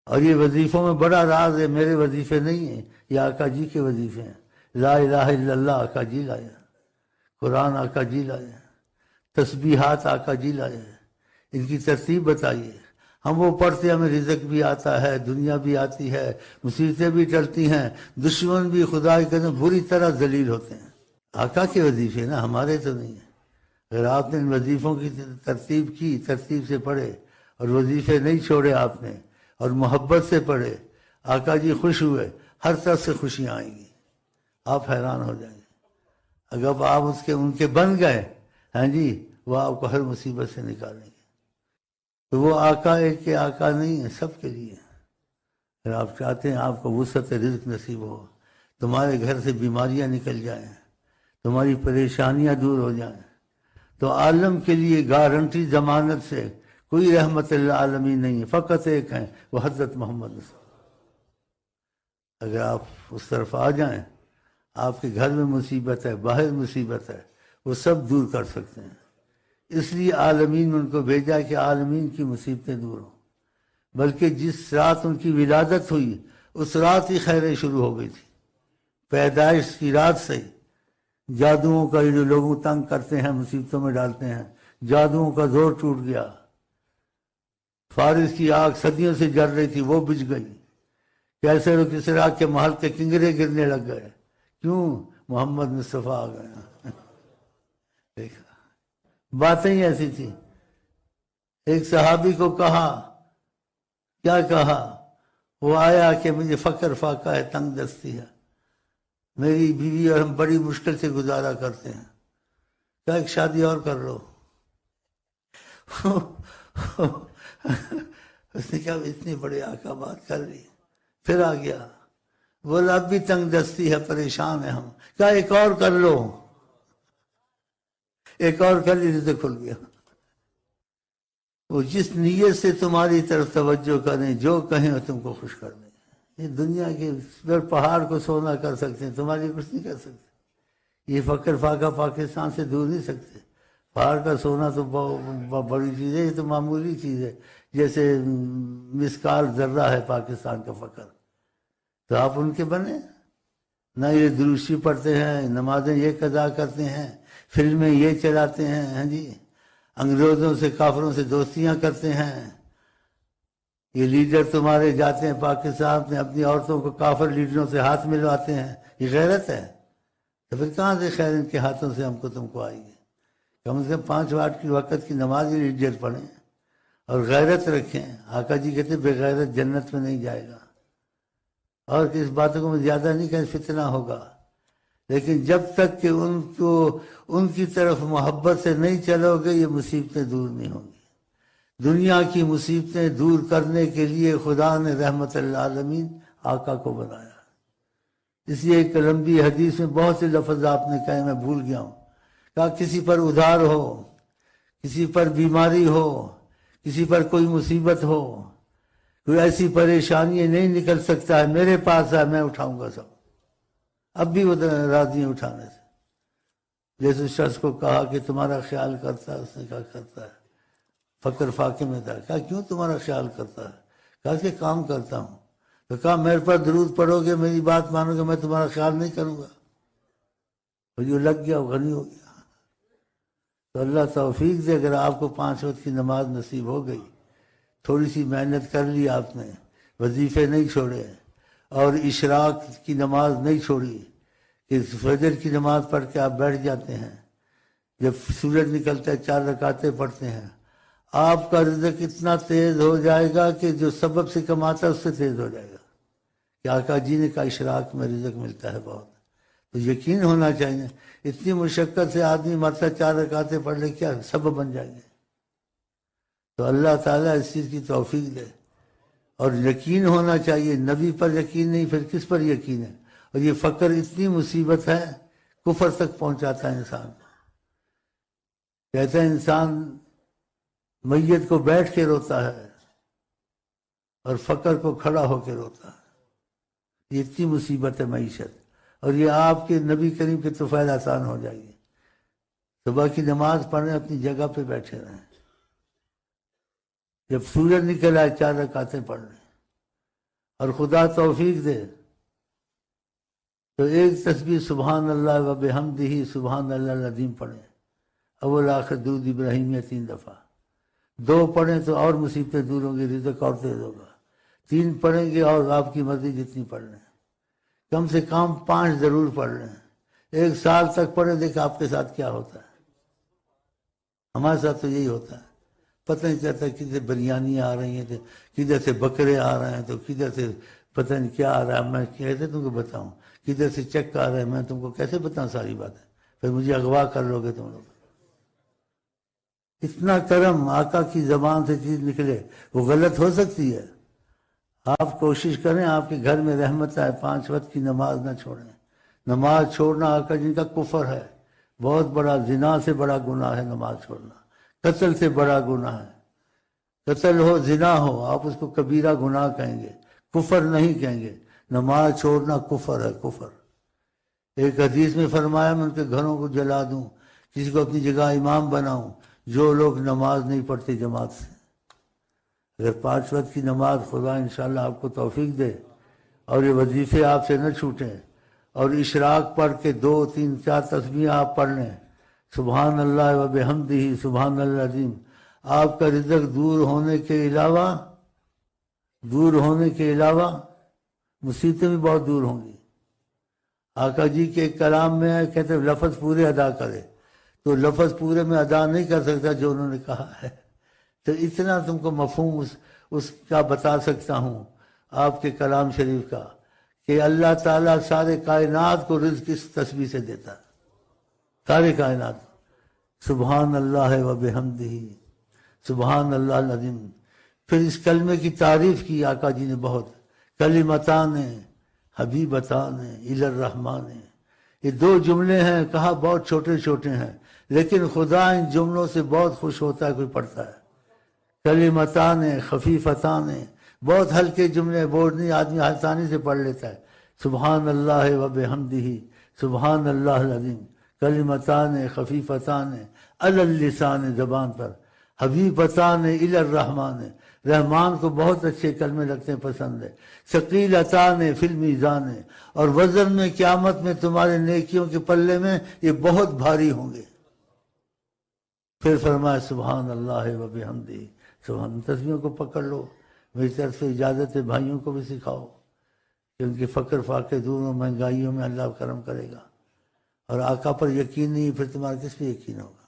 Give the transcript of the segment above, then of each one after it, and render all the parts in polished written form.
اور یہ وظیفوں میں بڑا راز ہے، میرے وظیفے نہیں ہیں، یہ آقا جی کے وظیفے ہیں۔ لا الہ الا اللہ آقا جی لایا، قرآن آقا جی لایا، تسبیحات آقا جی لایا، ان کی ترتیب بتائیے۔ ہم وہ پڑھتے ہیں، ہمیں رزق بھی آتا ہے، دنیا بھی آتی ہے، مصیبتیں بھی ٹلتی ہیں، دشمن بھی خدا کے قدم بری طرح ذلیل ہوتے ہیں۔ آقا کے وظیفے نا، ہمارے تو نہیں ہیں۔ اگر آپ نے ان وظیفوں کی ترتیب کی، ترتیب سے پڑھے اور وظیفے نہیں چھوڑے آپ نے، اور محبت سے پڑھے، آقا جی خوش ہوئے، ہر طرف سے خوشیاں آئیں گی، آپ حیران ہو جائیں گے۔ اگر آپ ان کے بن گئے، ہاں جی، وہ آپ کو ہر مصیبت سے نکالیں گے۔ تو وہ آقا ایک کے آقا نہیں ہے، سب کے لیے۔ اگر آپ چاہتے ہیں آپ کو وسعت رزق نصیب ہو، تمہارے گھر سے بیماریاں نکل جائیں، تمہاری پریشانیاں دور ہو جائیں، تو عالم کے لیے گارنٹی ضمانت سے کوئی رحمت للعالمین نہیں ہے، فقط ایک ہیں، وہ حضرت محمد صلی اللہ علیہ وسلم۔ اگر آپ اس طرف آ جائیں، آپ کے گھر میں مصیبت ہے، باہر مصیبت ہے، وہ سب دور کر سکتے ہیں۔ اس لیے عالمین میں ان کو بھیجا کہ عالمین کی مصیبتیں دور ہوں۔ بلکہ جس رات ان کی ولادت ہوئی، اس رات ہی خیریں شروع ہو گئی تھی، پیدائش کی رات سے ہی۔ جادوؤں کا جو لوگوں تنگ کرتے ہیں، مصیبتوں میں ڈالتے ہیں، جادوؤں کا زور ٹوٹ گیا۔ فارس کی آگ صدیوں سے جل رہی تھی، وہ بجھ گئی۔ کیسے رو کسرا کے محل کے کنگرے گرنے لگ گئے، کیوں؟ محمد مصطفیٰ آ گئے۔ دیکھا، باتیں ہی ایسی تھی۔ ایک صحابی کو کہا، کیا کہا؟ وہ آیا کہ مجھے فقر فاقہ ہے، تنگ دستی ہے، میری بیوی اور ہم بڑی مشکل سے گزارا کرتے ہیں، کیا ایک شادی اور کر لو؟ اس نے کہا اتنی بڑی آقا بات کر رہی، پھر آ گیا، بولا اب بھی تنگ دستی ہے، پریشان ہے ہم، کیا ایک اور کر لو؟ ایک اور کر لی تو کھل گیا۔ وہ جس نیت سے تمہاری طرف توجہ کریں، جو کہیں وہ تم کو خوش کر دیں۔ یہ دنیا کے پہاڑ کو سونا کر سکتے ہیں، تمہاری کچھ نہیں کر سکتے۔ یہ فقر فاقہ پاکستان سے دور نہیں سکتے۔ پہاڑ کا سونا تو بڑی چیز ہے، یہ تو معمولی چیز ہے، جیسے مسکال ذرہ ہے پاکستان کا فقر۔ تو آپ ان کے بنے نہ، یہ دروشی پڑھتے ہیں، نمازیں یہ قضا کرتے ہیں، فلمیں یہ چلاتے ہیں، ہاں جی، انگریزوں سے کافروں سے دوستیاں کرتے ہیں۔ یہ لیڈر تمہارے جاتے ہیں پاکستان میں، اپنی عورتوں کو کافر لیڈروں سے ہاتھ ملواتے ہیں، یہ غیرت ہے؟ تو پھر کہاں سے خیر ان کے ہاتھوں سے ہم کو تم کو آئی ہے؟ کم سے کم 5 وقت کی وقت کی نماز ہی لیڈر پڑھیں اور غیرت رکھیں۔ آقا جی کہتے ہیں بے غیرت جنت میں نہیں جائے گا۔ اور کس باتوں کو میں زیادہ نہیں کہیں، فتنہ ہوگا، لیکن جب تک کہ ان کی طرف محبت سے نہیں چلو گے، یہ مصیبتیں دور نہیں ہوں گی۔ دنیا کی مصیبتیں دور کرنے کے لیے خدا نے رحمت للعالمین آقا کو بنایا۔ اس لیے ایک لمبی حدیث میں بہت سے لفظ آپ نے کہے، میں بھول گیا ہوں۔ کہا کسی پر ادھار ہو، کسی پر بیماری ہو، کسی پر کوئی مصیبت ہو، کوئی ایسی پریشانی نہیں نکل سکتا ہے، میرے پاس ہے، میں اٹھاؤں گا سب۔ اب بھی وہ راضی ہیں اٹھانے سے۔ جیسے اس شخص کو کہا کہ تمہارا خیال کرتا ہے، اس نے کہا کرتا ہے، فقر فاقے میں تھا۔ کہا کیوں تمہارا خیال کرتا ہے؟ کہا کہ کام کرتا ہوں۔ تو کہا میرے پر درود پڑھو گے، میری بات مانو گے، میں تمہارا خیال نہیں کروں گا۔ اور جو لگ گیا وہ غنی ہو گیا۔ تو اللہ توفیق دے، اگر آپ کو 5 وقت کی نماز نصیب ہو گئی، تھوڑی سی محنت کر لی آپ نے، وظیفے نہیں چھوڑے اور اشراق کی نماز نہیں چھوڑی کہ فجر کی نماز پڑھ کے آپ بیٹھ جاتے ہیں، جب سورج نکلتا ہے 4 رکعتیں پڑھتے ہیں، آپ کا رزق اتنا تیز ہو جائے گا کہ جو سبب سے کماتا ہے اس سے تیز ہو جائے گا۔ کہ آقا جی نے کہا اشراق میں رزق ملتا ہے بہت، تو یقین ہونا چاہیے۔ اتنی مشقت سے آدمی مرتا 4 رکعتیں پڑھ لے، کیا سبب بن جائیں گے؟ تو اللہ تعالیٰ اس چیز کی توفیق دے۔ اور یقین ہونا چاہیے، نبی پر یقین نہیں پھر کس پر یقین ہے؟ اور یہ فقر اتنی مصیبت ہے، کفر تک پہنچاتا ہے انسان کو۔ کہتا ہے انسان میت کو بیٹھ کے روتا ہے اور فقر کو کھڑا ہو کے روتا ہے۔ یہ اتنی مصیبت ہے معیشت، اور یہ آپ کے نبی کریم کے طفیل آسان ہو جائے گی۔ صبح کی نماز پڑھیں، اپنی جگہ پہ بیٹھے رہیں، جب سورج نکل آئے 4 رکعتیں پڑھ لیں، اور خدا توفیق دے تو ایک تسبیح سبحان اللہ و بحمدہ سبحان اللہ العظیم پڑھیں، اول آخر درود ابراہیمیہ 3 دفعہ، 2 پڑھیں تو اور مصیبتیں دور ہوں گی، رزق اور تیز ہوگا، 3 پڑھیں گے اور آپ کی مرضی جتنی پڑھ لیں، کم سے کم 5 ضرور پڑھ لیں، 1 سال تک پڑھیں، دیکھ آپ کے ساتھ کیا ہوتا ہے۔ ہمارے ساتھ تو یہی ہوتا ہے، پتہ نہیں چلتا کدھر بریانی آ رہی ہیں، کدھر سے بکرے آ رہے ہیں، تو کدھر سے پتہ نہیں کیا آ رہا ہے، میں کیسے تم کو بتاؤں، کدھر سے چیک آ رہا ہے، میں تم کو کیسے بتاؤں ساری باتیں، پھر مجھے اغوا کر لو گے تم لوگ۔ اتنا کرم آقا کی زبان سے چیز نکلے وہ غلط ہو سکتی ہے؟ آپ کوشش کریں آپ کے گھر میں رحمت آئے، 5 وقت کی نماز نہ چھوڑیں۔ نماز چھوڑنا آقا جن کا کفر ہے، بہت بڑا، زنا سے بڑا گناہ ہے نماز چھوڑنا، قتل سے بڑا گناہ ہے، قتل ہو زنا ہو آپ اس کو کبیرہ گناہ کہیں گے، کفر نہیں کہیں گے، نماز چھوڑنا کفر ہے، کفر۔ ایک حدیث میں فرمایا میں ان کے گھروں کو جلا دوں، کسی کو اپنی جگہ امام بناؤں جو لوگ نماز نہیں پڑھتے جماعت سے۔ اگر 5 وقت کی نماز خدا انشاءاللہ آپ کو توفیق دے اور یہ وظیفے آپ سے نہ چھوٹیں، اور اشراق پڑھ کے 2 3 4 تسبیح آپ پڑھ لیں، سبحان اللہ و بحمدہ سبحان اللہ العظیم، آپ کا رزق دور ہونے کے علاوہ مصیبتیں بھی بہت دور ہوں گی۔ آقا جی کے ایک کلام میں کہتے ہیں لفظ پورے ادا کرے، تو لفظ پورے میں ادا نہیں کر سکتا جو انہوں نے کہا ہے، تو اتنا تم کو مفہوم اس کا بتا سکتا ہوں آپ کے کلام شریف کا، کہ اللہ تعالیٰ سارے کائنات کو رزق اس تسبیح سے دیتا ہے، سارے کائنات۔ سبحان اللہ و بحمدہ سبحان اللہ العظیم۔ پھر اس کلمے کی تعریف کی آقا جی نے بہت، کلمتان حبیبتان الی الرحمن، یہ 2 جملے ہیں، کہا بہت چھوٹے چھوٹے ہیں، لیکن خدا ان جملوں سے بہت خوش ہوتا ہے کوئی پڑھتا ہے۔ کلمتان خفیفتان، بہت ہلکے جملے، بورڈ نہیں، آدمی آسانی سے پڑھ لیتا ہے۔ سبحان اللہ و بحمدہ سبحان اللہ العظیم، کلمتان خفیفتان علی اللسان، زبان پر، حبیبتان الی الرحمن، رحمان کو بہت اچھے کلمے لگتے ہیں، پسند ہے۔ ثقیلتان فی المیزان، اور وزن میں قیامت میں تمہارے نیکیوں کے پلے میں یہ بہت بھاری ہوں گے۔ پھر فرمایا سبحان اللہ و بحمدہ سبحان، تسبیحوں کو پکڑ لو، میری طرف سے اجازت ہے، بھائیوں کو بھی سکھاؤ کہ ان کے فقر فاقے دور ہوں، مہنگائیوں میں اللہ کرم کرے گا۔ اور آقا پر یقین نہیں پھر تمہارا کس پہ یقین ہوگا؟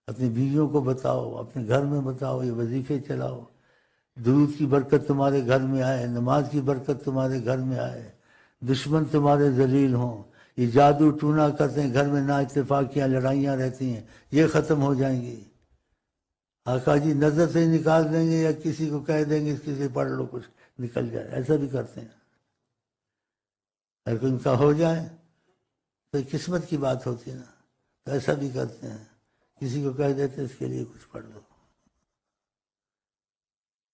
اپنی بیویوں کو بتاؤ، اپنے گھر میں بتاؤ، یہ وظیفے چلاؤ، درود کی برکت تمہارے گھر میں آئے، نماز کی برکت تمہارے گھر میں آئے، دشمن تمہارے ذلیل ہوں، یہ جادو ٹونا کرتے ہیں گھر میں، نا اتفاقیاں لڑائیاں رہتی ہیں، یہ ختم ہو جائیں گی۔ آقا جی نظر سے ہی نکال دیں گے، یا کسی کو کہہ دیں گے اس کے سے پڑھ لو کچھ نکل جائے، ایسا بھی کرتے ہیں۔ اگر کوئی ان کا ہو جائے تو قسمت کی بات ہوتی ہے نا، تو ایسا بھی کرتے ہیں، کسی کو کہہ دیتے اس کے لیے کچھ پڑھ دو۔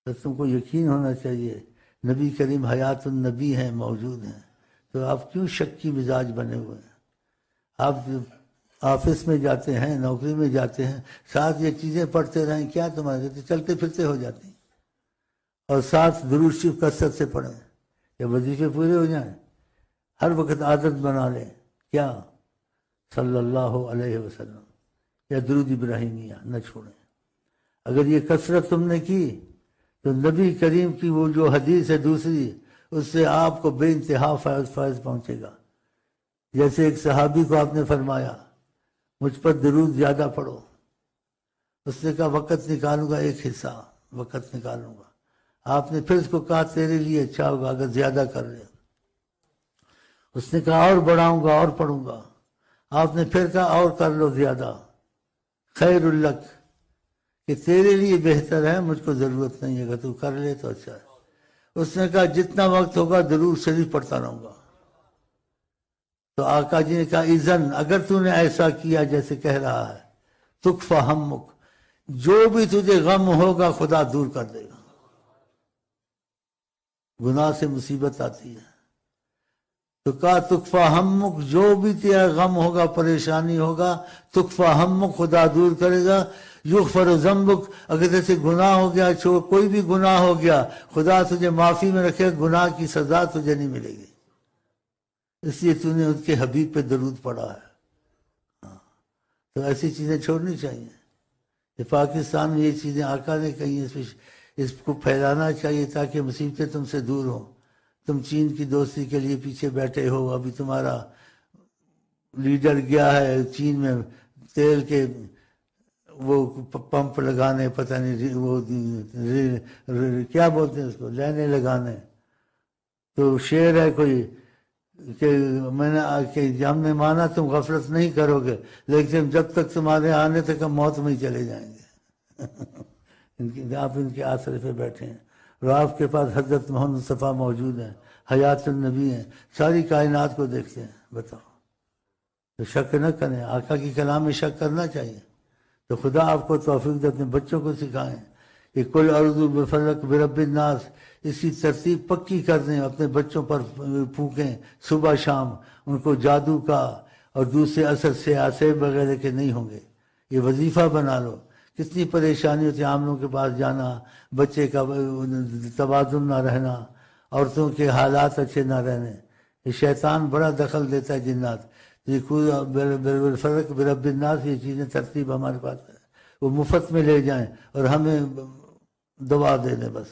تو تم کو یقین ہونا چاہیے نبی کریم حیات النبی ہیں، موجود ہیں، تو آپ کیوں شک کی مزاج بنے ہوئے ہیں؟ آپ آفس میں جاتے ہیں، نوکری میں جاتے ہیں، ساتھ یہ چیزیں پڑھتے رہیں، کیا تمہارے تو چلتے پھرتے ہو جاتی، اور ساتھ درود شریف کثرت سے پڑھیں، یا وظیفے پورے ہو جائیں، ہر وقت عادت بنا لیں، کیا صلی اللہ علیہ وسلم یا درود ابراہیمیہ نہ چھوڑیں۔ اگر یہ کثرت تم نے کی تو نبی کریم کی وہ جو حدیث ہے دوسری، اس سے آپ کو بے انتہا فیض پہنچے گا۔ جیسے ایک صحابی کو آپ نے فرمایا مجھ پر درود زیادہ پڑھو، اس نے کہا وقت نکالوں گا، ایک حصہ وقت نکالوں گا۔ آپ نے پھر اس کو کہا تیرے لیے اچھا ہوگا اگر زیادہ کر لے۔ اس نے کہا اور بڑھاؤں گا اور پڑھوں گا۔ آپ نے پھر کہا اور کر لو زیادہ، خیر الک، کہ تیرے لیے بہتر ہے، مجھ کو ضرورت نہیں ہے، اگر تو کر لے تو اچھا ہے۔ اس نے کہا جتنا وقت ہوگا درود شریف پڑھتا رہوں گا۔ تو آقا جی نے کہا اذن، اگر تو نے ایسا کیا جیسے کہہ رہا ہے، تکفی ہمک، جو بھی تجھے غم ہوگا خدا دور کر دے گا۔ گناہ سے مصیبت آتی ہے تو کہا تکفی ہمک، جو بھی تیرا غم ہوگا، پریشانی ہوگا، تکفی ہمک، خدا دور کرے گا۔ یغفر ذنبک، اگر جیسے گناہ ہو گیا، کوئی بھی گناہ ہو گیا، خدا تجھے معافی میں رکھے، گناہ کی سزا تجھے نہیں ملے گی، اس لیے تو نے ان کے حبیب پہ درود پڑھا ہے۔ تو ایسی چیزیں چھوڑنی چاہیے۔ یہ پاکستان میں یہ چیزیں آقا نے کہی ہیں، اس کو پھیلانا چاہیے تاکہ مصیبتیں تم سے دور ہوں۔ تم چین کی دوستی کے لیے پیچھے بیٹھے ہو، ابھی تمہارا لیڈر گیا ہے چین میں تیل کے وہ پمپ لگانے، پتہ نہیں وہ کیا بولتے ہیں اس کو، لینے لگانے۔ تو شعر ہے کوئی کہ ہم نے مانا تم غفلت نہیں کرو گے، لیکن جب تک تمہارے آنے تک ہم موت میں ہی چلے جائیں گے۔ آپ ان کے آسرے پہ بیٹھے ہیں، اور آپ کے پاس حضرت محمد مصطفیٰ موجود ہیں، حیات النبی ہیں، ساری کائنات کو دیکھتے ہیں۔ بتاؤ، تو شک نہ کریں، آقا کی کلام میں شک کرنا چاہیے۔ تو خدا آپ کو توفیق دے، اپنے بچوں کو سکھائیں کہ کل اعوذ بفلق برب الناس، اس کی ترتیب پکی کر دیں، اپنے بچوں پر پھونکیں صبح شام، ان کو جادو کا اور دوسرے اثر سے آسیب وغیرہ کے نہیں ہوں گے۔ یہ وظیفہ بنا لو۔ کتنی پریشانی ہوتی ہے عاملوں کے پاس جانا، بچے کا توازن نہ رہنا، عورتوں کے حالات اچھے نہ رہنے، یہ شیطان بڑا دخل دیتا ہے، جنات۔ یہ بالفلق برب الناس، یہ چیزیں ترتیب ہمارے پاس ہے، وہ مفت میں لے جائیں اور ہمیں دعا دے دیں بس۔